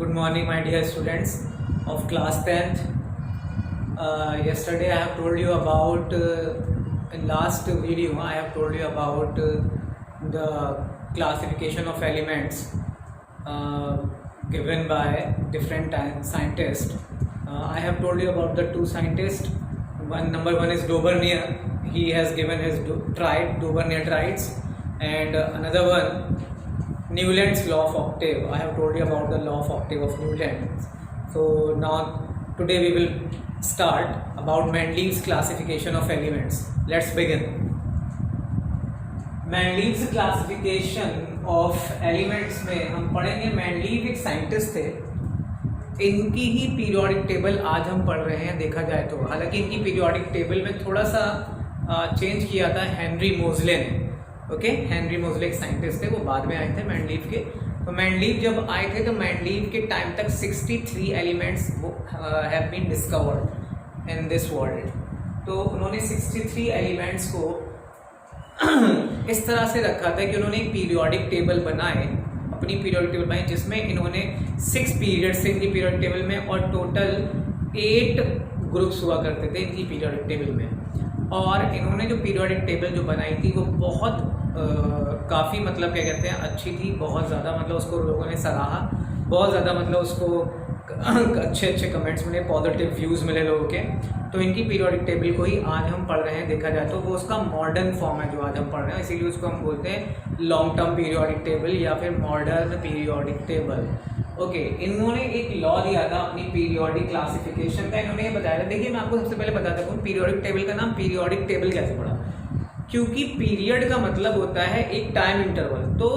Good morning, my dear students of class 10th. Yesterday I have told you about, in last video, I have told you about the classification of elements given by different scientists. I have told you about the two scientists. Number one is Daubernier. He has given his Daubernier triads, and another one, Newland's law of octave. I have told you about the law of octave of Newland. So now today we will start about Mendeleev's classification of elements. Let's begin. Mendeleev's classification of elements में हम पढ़ेंगे. Mendeleev एक scientist थे. इनकी ही periodic table आज हम पढ़ रहे हैं देखा जाए तो. हालांकि इनकी पीरियोडिक टेबल में थोड़ा सा चेंज किया था हेनरी मोजले ने. ओके, हेनरी मोजले एक साइंटिस्ट थे, वो बाद में आए थे मेंडलीव के. तो मेंडलीव जब आए थे तो मेंडलीव के टाइम तक 63 elements have been discovered in this world. तो उन्होंने 63 एलिमेंट्स को इस तरह से रखा था कि उन्होंने एक पीरियोडिक टेबल बनाए, अपनी पीरियोडिक टेबल बनाई, जिसमें इन्होंने 6 पीरियड्स थे इनकी पीरियोडिक टेबल में, और टोटल 8 ग्रुप्स हुआ करते थे इनकी पीरियोडिक टेबल में. और इन्होंने जो पीरियोडिक टेबल जो बनाई थी वो बहुत काफ़ी मतलब क्या कहते हैं अच्छी थी, बहुत ज़्यादा मतलब उसको लोगों ने सराहा, बहुत ज़्यादा मतलब उसको अच्छे कमेंट्स मिले, पॉजिटिव व्यूज़ मिले लोगों के. तो इनकी पीरियोडिक टेबल को ही आज हम पढ़ रहे हैं देखा जाए तो. वो उसका मॉडर्न फॉर्म है जो आज हम पढ़ रहे हैं, इसीलिए उसको हम बोलते हैं लॉन्ग टर्म पीरियोडिक टेबल या फिर मॉडर्न पीरियोडिक टेबल. ओके, इन्होंने एक लॉ दिया था अपनी पीरियोडिक क्लासिफिकेशन का. इन्होंने ये बताया था, देखिए मैं आपको सबसे पहले बताता हूँ पीरियोडिक टेबल का नाम पीरियोडिक टेबल कैसे पड़ा. क्योंकि पीरियड का मतलब होता है एक टाइम इंटरवल. तो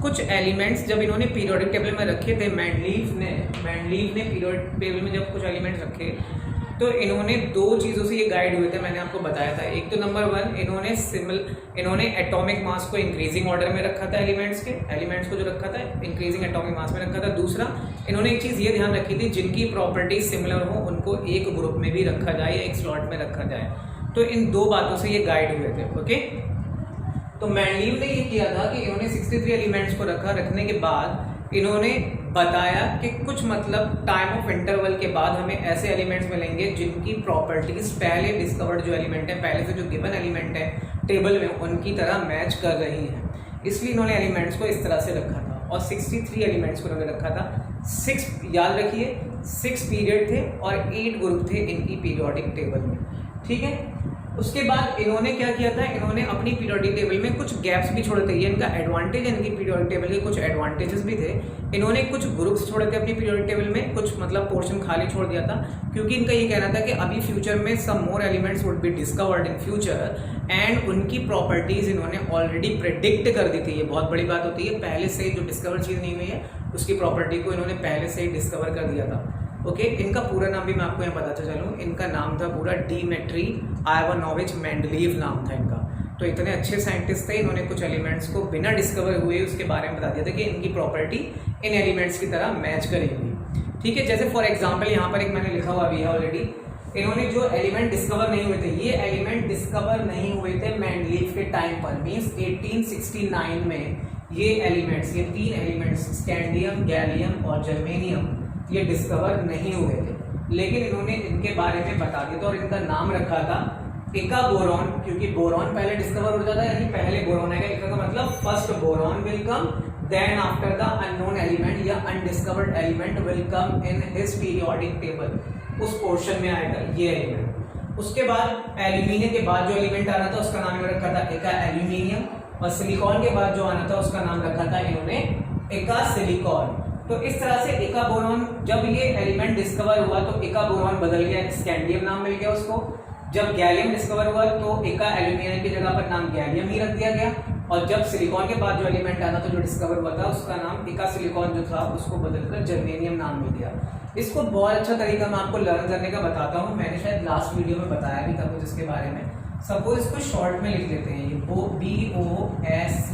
कुछ एलिमेंट्स जब इन्होंने पीरियोडिक टेबल में रखे थे, मेंडलीव ने पीरियोडिक टेबल में जब कुछ एलिमेंट्स रखे तो इन्होंने दो चीज़ों से ये गाइड हुए थे, मैंने आपको बताया था. एक तो नंबर वन, इन्होंने एटॉमिक मास को इंक्रीजिंग ऑर्डर में रखा था, एलिमेंट्स को जो रखा था इंक्रीजिंग एटॉमिक मास में रखा था. दूसरा, इन्होंने एक चीज़ ये ध्यान रखी थी, जिनकी प्रॉपर्टीज सिमिलर हो उनको एक ग्रुप में भी रखा जाए या एक स्लॉट में रखा जाए. तो इन दो बातों से ये गाइड हुए थे. ओके, तो मेंडलीव ने ये किया था कि इन्होंने 63 एलिमेंट्स को रखने के बाद इन्होंने बताया कि कुछ मतलब टाइम ऑफ इंटरवल के बाद हमें ऐसे एलिमेंट्स मिलेंगे जिनकी प्रॉपर्टीज पहले डिस्कवर्ड जो एलिमेंट है, पहले से जो गिवन एलिमेंट है टेबल में, उनकी तरह मैच कर रही हैं. इसलिए इन्होंने एलिमेंट्स को इस तरह से रखा था. और 63 एलिमेंट्स को इन्होंने रखा था. 6 याद रखिए, 6 पीरियड थे और 8 ग्रुप थे इनकी पीरियोडिक टेबल में. ठीक है, उसके बाद इन्होंने क्या किया था, इन्होंने अपनी पीरियोडिक टेबल में कुछ गैप्स भी छोड़े थे. ये इनका एडवांटेज है, इनकी पीरियोडिक टेबल के कुछ एडवांटेजेस भी थे. इन्होंने कुछ ग्रुप्स छोड़े थे अपनी पीरियोडिक टेबल में, कुछ मतलब पोर्शन खाली छोड़ दिया था, क्योंकि इनका ये कहना था कि अभी फ्यूचर में some more elements would be discovered in future, and उनकी प्रॉपर्टीज इन्होंने ऑलरेडी प्रेडिक्ट कर दी थी. ये बहुत बड़ी बात होती है, पहले से जो डिस्कवर चीज़ नहीं हुई है उसकी प्रॉपर्टी को इन्होंने पहले से ही डिस्कवर कर दिया था. ओके, इनका पूरा नाम भी मैं आपको यहाँ बताता चलूँ. इनका नाम था पूरा डिमित्री आइवानोविच मेंडलीव नाम था इनका. तो इतने अच्छे साइंटिस्ट थे, इन्होंने कुछ एलिमेंट्स को बिना डिस्कवर हुए उसके बारे में बता दिया था कि इनकी प्रॉपर्टी इन एलिमेंट्स की तरह मैच करेगी. ठीक है, जैसे फॉर एग्जाम्पल यहाँ पर एक मैंने लिखा हुआ भी है ऑलरेडी. इन्होंने जो एलिमेंट डिस्कवर नहीं हुए थे, ये एलिमेंट डिस्कवर नहीं हुए थे मेंडलीव के टाइम पर, मीन्स 1869 में ये एलिमेंट्स, ये 3 एलिमेंट्स स्कैंडियम, गैलियम और जर्मेनियम, ये डिस्कवर नहीं हुए थे. लेकिन इन्होंने इनके बारे में बता दिया था और इनका नाम रखा था एका बोरॉन, क्योंकि बोरॉन पहले डिस्कवर हो जाता है, यानी पहले बोरॉन आएगा. एका का मतलब first boron will come, then after the unknown element या undiscovered element will come in his periodic table. उस पोर्शन में आएगा ये एलिमेंट. उसके बाद एल्यूमिनियम के बाद जो एलिमेंट आ रहा था उसका नाम रखा था एका एल्यूमिनियम, और सिलिकॉन के बाद जो आना था उसका नाम रखा था इन्होंने एका सिलिकॉन. तो इस तरह से एका बोरॉन, जब ये एलिमेंट डिस्कवर हुआ तो एका बोरॉन बदल गया, स्कैंडियम नाम मिल गया उसको. जब गैलियम डिस्कवर हुआ तो एका एल्यूमिनियम की जगह पर नाम गैलियम ही रख दिया गया. और जब सिलिकॉन के बाद जो एलिमेंट आना था जो डिस्कवर हुआ था उसका नाम एका सिलिकॉन जो था उसको बदलकर जर्मेनियम नाम मिल गया. इसको बहुत अच्छा तरीका मैं आपको लर्न करने का बताता हूँ. मैंने शायद लास्ट वीडियो में बताया भी था कुछ इसके बारे में. सपोज इसको शॉर्ट में लिख लेते हैं, ये BOSC,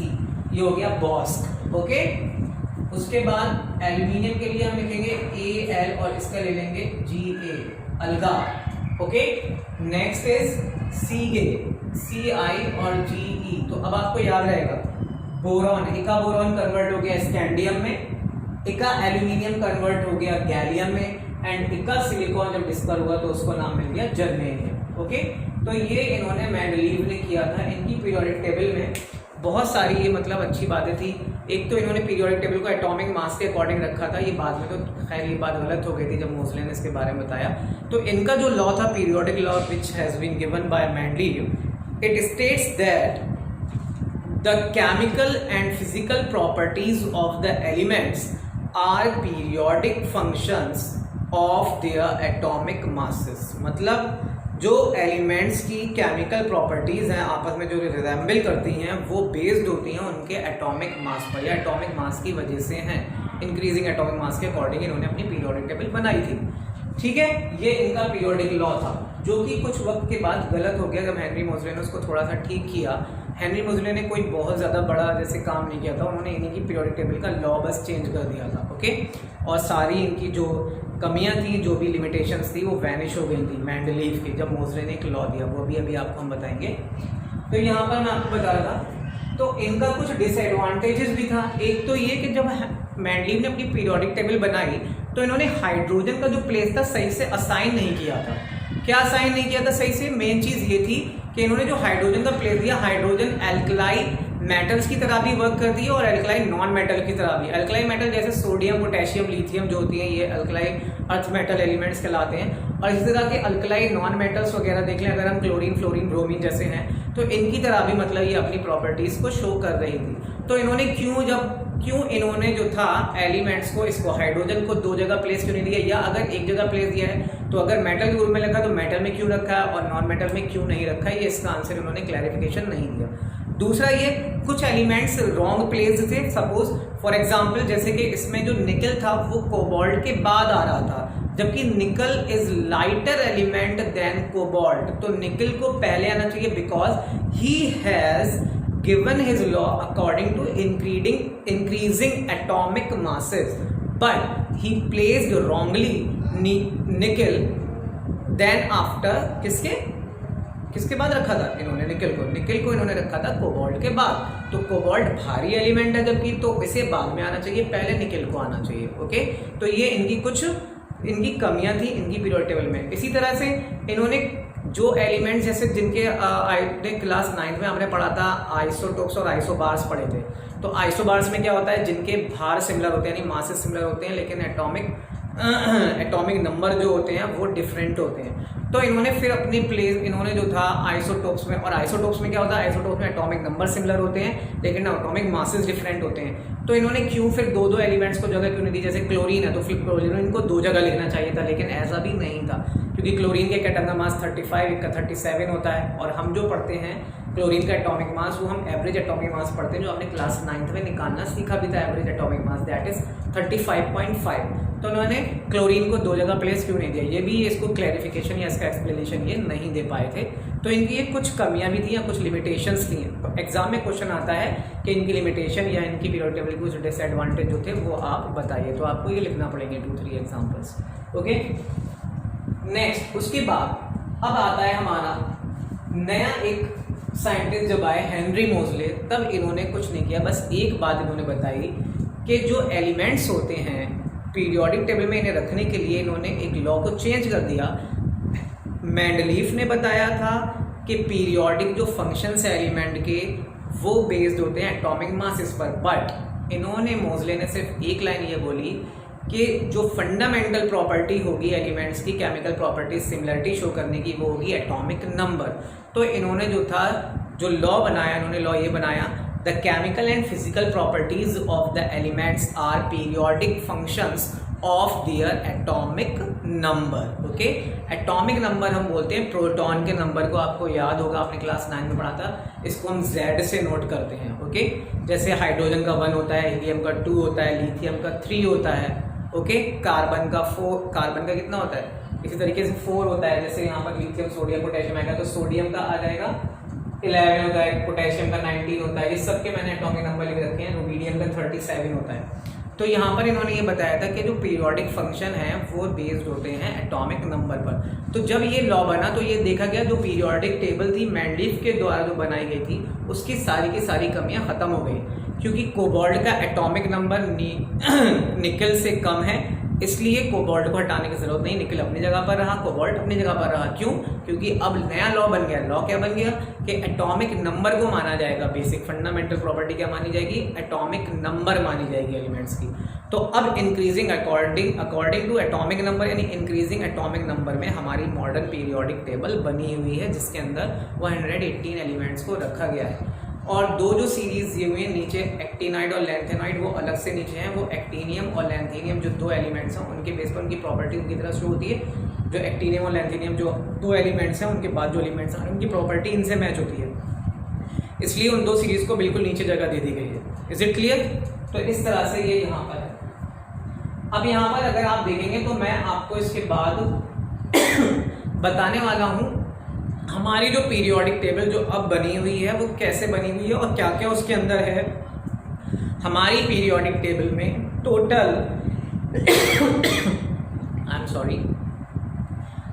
ये हो गया बॉस्क. ओके, उसके बाद एल्यूमिनियम के लिए हम लिखेंगे AL और इसका ले लेंगे GA, अलगा. ओके, नेक्स्ट इज CI और GE. तो अब आपको याद रहेगा बोरॉन, इका बोरॉन कन्वर्ट हो गया स्कैंडियम में, इका एल्यूमिनियम कन्वर्ट हो गया गैलियम में, एंड इका सिलिकॉन जब डिस्कर हुआ तो उसको नाम मिल गया जर्मेनियम। ओके, तो ये इन्होंने मेंडलीव ने किया था। इनकी पीरियोडिक टेबल में बहुत सारी ये मतलब अच्छी बातें थी। एक तो इन्होंने पीरियोडिक टेबल को एटॉमिक मास के अकॉर्डिंग रखा था, ये बाद में तो खैर ये बात गलत हो गई थी जब मोसले ने इसके बारे में बताया। तो इनका जो लॉ था periodic law which has been given by Mendeleev, it states that the chemical and physical properties of the elements are periodic functions of their atomic masses. मतलब जो एलिमेंट्स की केमिकल प्रॉपर्टीज़ हैं आपस में जो रिजेंबल करती हैं वो बेस्ड होती हैं उनके एटॉमिक मास पर, या एटॉमिक मास की वजह से हैं। इंक्रीजिंग एटॉमिक मास के अकॉर्डिंग इन्होंने अपनी पीरियोडिक टेबल बनाई थी। ठीक है, ये इनका पीरियोडिक लॉ था, जो कि कुछ वक्त के बाद गलत हो गया जब हेनरी मोज़ले ने उसको थोड़ा सा ठीक किया। हेनरी मोज़ले ने कोई बहुत ज़्यादा बड़ा जैसे काम नहीं किया था, उन्होंने इन्हीं की पीरियोडिक टेबल का लॉ बस चेंज कर दिया था। ओके, और सारी इनकी जो कमियां थी, जो भी लिमिटेशंस थी, वो वैनिश हो गई थी मेंडलीव की जब मोज़ले ने एक लॉ दिया। वो भी अभी आपको हम बताएंगे। तो यहाँ पर मैं आपको बता रहा था, तो इनका कुछ डिसएडवांटेजेस भी था। एक तो ये कि जब मेंडलीव ने अपनी पीरियोडिक टेबल बनाई तो इन्होंने हाइड्रोजन का जो प्लेस था सही से असाइन नहीं किया था। क्या असाइन नहीं किया था सही से? मेन चीज़ ये थी कि इन्होंने जो हाइड्रोजन का प्लेस दिया, हाइड्रोजन एल्कलाई मेटल्स की तरह भी वर्क करती है और एल्कलाई नॉन मेटल की तरह भी। एल्कलाई मेटल जैसे सोडियम, पोटेशियम, लिथियम जो होती हैं, ये एल्कलाई अर्थ मेटल एलिमेंट्स कहलाते हैं। और इसी तरह के अल्कलाई नॉन मेटल्स वगैरह देख लें, अगर हम क्लोरीन, फ्लोरीन, ब्रोमीन जैसे हैं, तो इनकी तरह भी मतलब ये अपनी प्रॉपर्टीज़ को शो कर रही थी। तो इन्होंने क्यों इन्होंने जो था एलिमेंट्स को, इसको हाइड्रोजन को दो जगह प्लेस क्यों नहीं दिया, या अगर एक जगह प्लेस दिया है तो अगर मेटल के ग्रुप में रखा तो मेटल में क्यों रखा है और नॉन मेटल में क्यों नहीं रखा है, ये इसका आंसर इन्होंने क्लैरिफिकेशन नहीं दिया। दूसरा ये, कुछ एलिमेंट्स रॉन्ग प्लेस थे। सपोज फॉर एग्जांपल जैसे कि इसमें जो निकल था वो कोबाल्ट के बाद आ रहा था, जबकि nickel is lighter element than cobalt, तो निकल को पहले आना चाहिए because he has given his law according to increasing atomic masses, but he placed wrongly nickel then after किसके बाद रखा था इन्होंने निकल को इन्होंने रखा था कोबाल्ट के बाद। तो कोबाल्ट भारी एलिमेंट है जबकि, तो इसे बाद में आना चाहिए, पहले निकल को आना चाहिए। ओके, तो ये इनकी कमियां थी इनकी पीरियोडिक टेबल में। इसी तरह से इन्होंने जो एलिमेंट्स जैसे जिनके क्लास 9th में हमने पढ़ा था आइसोटोप्स और आइसोबार्स पढ़े थे। तो आइसोबार्स में क्या होता है, जिनके भार सिमिलर होते हैं, यानी मासेस सिमिलर होते हैं, लेकिन एटॉमिक नंबर जो होते हैं वो डिफरेंट होते हैं। तो इन्होंने फिर अपनी प्लेस इन्होंने जो था आइसोटोप्स में, और आइसोटोप्स में क्या होता है, आइसोटोप्स में एटॉमिक नंबर सिमिलर होते हैं लेकिन एटॉमिक मासेस डिफरेंट होते हैं। तो इन्होंने क्यों फिर दो एलिमेंट्स को जगह क्यों नहीं दी? जैसे क्लोरीन है तो फिर क्लोरीन को दो जगह लिखना चाहिए था, लेकिन ऐसा भी नहीं था क्योंकि क्लोरीन के एटम का मास 35, एक का 37 होता है। और हम जो पढ़ते हैं क्लोरीन का एटॉमिक मास, वो हम एवरेज एटॉमिक मास पढ़ते हैं, जो आपने क्लास 9th में निकालना सीखा भी था। Average atomic mass that is 35.5। तो उन्होंने क्लोरीन को दो जगह प्लेस क्यों नहीं दिया, ये भी इसको क्लैरिफिकेशन या इसका एक्सप्लेनेशन ये नहीं दे पाए थे। तो इनकी ये कुछ कमियां भी थी या कुछ लिमिटेशंस थी। तो एग्जाम में क्वेश्चन आता है कि इनकी लिमिटेशन या इनकी पीरियोडिक टेबल के कुछ डिसएडवांटेज जो थे वो आप बताइए। तो आपको ये लिखना पड़ेंगे 2-3 एग्जाम्पल्स। ओके, नेक्स्ट उसके बाद अब आता है हमारा नया एक साइंटिस्ट जब आए हेनरी मोज़ले, तब इन्होंने कुछ नहीं किया, बस एक बात इन्होंने बताई कि जो एलिमेंट्स होते हैं पीरियोडिक टेबल में इन्हें रखने के लिए इन्होंने एक लॉ को चेंज कर दिया। मेंडलीव ने बताया था कि पीरियोडिक जो फंक्शंस है एलिमेंट के वो बेस्ड होते हैं एटॉमिक मासेस पर, बट इन्होंने मोज़ले ने सिर्फ एक लाइन ये बोली कि जो फंडामेंटल प्रॉपर्टी होगी एलिमेंट्स की, केमिकल प्रॉपर्टीज सिमिलरिटी शो करने की, वो होगी एटॉमिक नंबर। तो इन्होंने जो लॉ बनाया, इन्होंने लॉ ये बनाया, the chemical and physical properties of the elements are periodic functions of their atomic number. Okay, atomic number हम बोलते हैं प्रोटॉन के नंबर को, आपको याद होगा आपने क्लास 9 में पढ़ा था, इसको हम Z से नोट करते हैं। ओके, जैसे हाइड्रोजन का 1 होता है, हीलियम का 2 होता है, लिथियम का 3 होता है। ओके, कार्बन का कितना होता है, इसी तरीके से 4 होता है। जैसे यहाँ पर लिथियम, सोडियम, पोटेशियम आएगा तो सोडियम का आ जाएगा 11 होता है, पोटेशियम का 19 होता है। इस सब के मैंने एटॉमिक नंबर लिख रखे हैं। रुबीडियम का 37 होता है। तो यहाँ पर इन्होंने ये बताया था कि जो पीरियोडिक फंक्शन है वो बेस्ड होते हैं एटॉमिक नंबर पर। तो जब ये लॉ बना तो ये देखा गया जो पीरियोडिक टेबल थी मेंडलीव के द्वारा जो बनाई गई थी उसकी सारी की सारी कमियां खत्म हो गई। क्योंकि कोबाल्ट का एटॉमिक नंबर निकल से कम है, इसलिए कोबाल्ट को हटाने की जरूरत नहीं, निकल अपनी जगह पर रहा, कोबाल्ट अपनी जगह पर रहा। क्यों? क्योंकि अब नया लॉ बन गया। लॉ क्या बन गया कि एटॉमिक नंबर को माना जाएगा, बेसिक फंडामेंटल प्रॉपर्टी क्या मानी जाएगी, एटॉमिक नंबर मानी जाएगी एलिमेंट्स की। तो अब increasing according to atomic number, यानी इंक्रीजिंग एटॉमिक नंबर में हमारी मॉडर्न पीरियोडिक टेबल बनी हुई है, जिसके अंदर 118 एलिमेंट्स को रखा गया है। और दो जो सीरीज दिए हुए हैं नीचे, एक्टिनाइड और लैंथेनाइड, वो अलग से नीचे हैं। वो एक्टिनियम और लैंथेनियम जो दो एलिमेंट्स हैं, उनके बेस पर उनकी प्रॉपर्टी उनकी तरह शुरू होती है। जो एक्टिनियम और लैंथेनियम जो दो एलिमेंट्स हैं, उनके बाद जो एलिमेंट्स हैं उनकी प्रॉपर्टी इनसे मैच होती है, इसलिए उन दो सीरीज को बिल्कुल नीचे जगह दे दी गई है। Is it clear? तो इस तरह से ये यहाँ पर है। अब यहाँ पर अगर आप देखेंगे तो मैं आपको इसके बाद बताने वाला हूँ हमारी जो पीरियोडिक टेबल जो अब बनी हुई है वो कैसे बनी हुई है और क्या क्या उसके अंदर है। हमारी पीरियोडिक टेबल में टोटल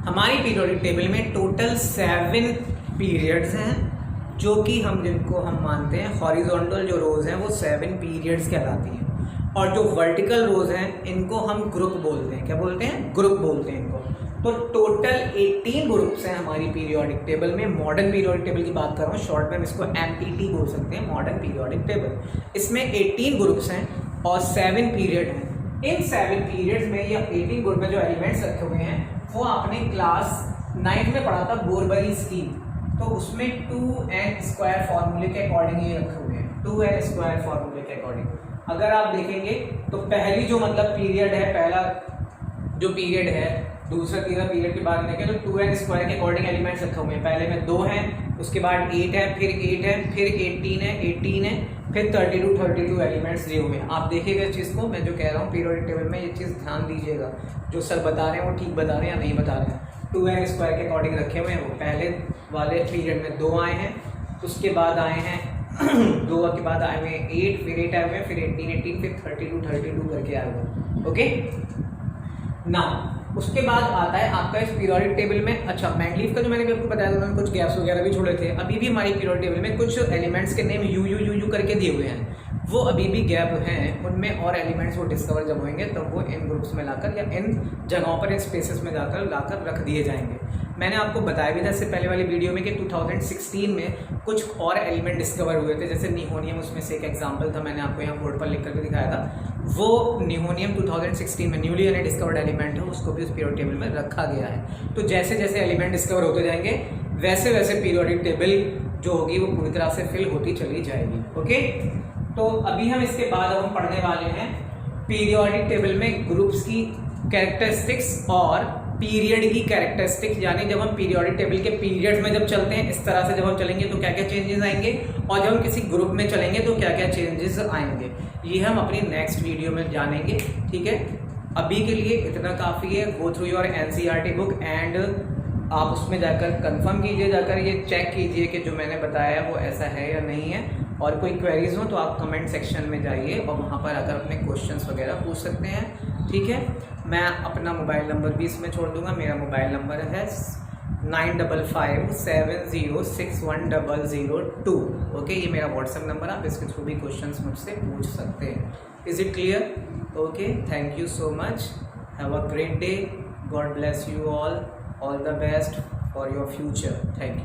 हमारी पीरियोडिक टेबल में टोटल 7 पीरियड्स हैं, जो कि जिनको हम मानते हैं हॉरिजॉन्टल जो रोज हैं वो 7 पीरियड्स कहलाती हैं, और जो वर्टिकल रोज हैं इनको हम ग्रुप बोलते हैं। क्या बोलते हैं? ग्रुप बोलते हैं इनको। तो टोटल 18 ग्रुप्स हैं हमारी पीरियोडिक टेबल में। मॉडर्न पीरियोडिक टेबल की बात कर रहा हूँ, शॉर्ट में हम इसको MPT बोल सकते हैं, मॉडर्न पीरियोडिक टेबल। इसमें 18 ग्रुप्स हैं और 7 पीरियड हैं। इन 7 पीरियड्स में या 18 ग्रुप में जो एलिमेंट्स रखे हुए हैं वो आपने क्लास 9 में पढ़ा था, बोरबरी स्कीम। तो उसमें 2n² फॉर्मूले के अकॉर्डिंग ये रखे हुए हैं, 2n² फॉर्मूले के अकॉर्डिंग। अगर आप देखेंगे तो पहली जो पीरियड है, पहला जो पीरियड है, दूसरा तीसरा पीरियड के बाद देखें तो 2n² के अकॉर्डिंग एलिमेंट्स रखे हुए हैं। पहले में 2 हैं, उसके बाद 8 है, फिर 8 है, फिर 18 है, फिर 32 एलिमेंट्स दिए हुए हैं। आप देखिएगा इस चीज़ को, मैं जो कह रहा हूँ पीरियोडिक टेबल में ये चीज़ ध्यान दीजिएगा, जो सर बता रहे हैं वो ठीक बता रहे हैं या नहीं बता रहे हैं। 2n² के अकॉर्डिंग रखे हुए हैं। वो पहले वाले पीरियड में 2 आए हैं, उसके बाद आए हैं 2 के बाद आए हुए 8, फिर 8 आए हुए, फिर 18, फिर 32 करके आए हुए। ओके ना, उसके बाद आता है आपका इस पीरियोडिक टेबल में, अच्छा मैंडलीफ का जो मैंने आपको बताया था, उन्होंने कुछ गैप्स वगैरह भी छोड़े थे। अभी भी हमारी पीरियोडिक टेबल में कुछ एलिमेंट्स के नेम यू करके दिए हुए हैं, वो अभी भी गैप हैं उनमें, और एलिमेंट्स वो डिस्कवर जब होंगे तब वो इन ग्रुप्स में लाकर या इन जगहों पर, इन स्पेसेस में लाकर रख दिए जाएंगे। मैंने आपको बताया भी था इससे पहले वाली वीडियो में कि 2016 में कुछ और एलिमेंट डिस्कवर हुए थे, जैसे निहोनियम उसमें से एक एग्जांपल था, मैंने आपको यहाँ बोर्ड पर लिख करके दिखाया था। वो निहोनियम 2016 में न्यूली डिस्कवर्ड एलिमेंट है, उसको भी उस पीरियोडिक टेबल में रखा गया है। तो जैसे जैसे एलिमेंट डिस्कवर होते जाएंगे वैसे वैसे पीरियोडिक टेबल जो होगी वो पूरी तरह से फिल होती चली जाएगी। ओके, तो अभी हम इसके बाद अब हम पढ़ने वाले हैं पीरियोडिक टेबल में ग्रुप्स की कैरेक्टरिस्टिक्स और पीरियड की कैरेक्टरिस्टिक्स, यानी जब हम पीरियोडिक टेबल के पीरियड्स में जब चलते हैं इस तरह से जब हम चलेंगे तो क्या क्या चेंजेस आएंगे, और जब हम किसी ग्रुप में चलेंगे तो क्या क्या चेंजेस आएंगे, ये हम अपनी नेक्स्ट वीडियो में जानेंगे। ठीक है, अभी के लिए इतना काफ़ी है। Go through your NCERT book and आप उसमें जाकर कंफर्म कीजिए, जाकर ये चेक कीजिए कि जो मैंने बताया वो ऐसा है या नहीं है, और कोई क्वेरीज हो तो आप कमेंट सेक्शन में जाइए और वहाँ पर आकर अपने क्वेश्चंस वगैरह पूछ सकते हैं। ठीक है, मैं अपना मोबाइल नंबर भी इसमें छोड़ दूँगा। मेरा मोबाइल नंबर है 9557061002। ओके, ये मेरा व्हाट्सएप नंबर, आप इसके थ्रू भी क्वेश्चंस मुझसे पूछ सकते हैं। Is it clear? Okay, thank you so much, have a great day, God bless you all the best for your future. Thank you.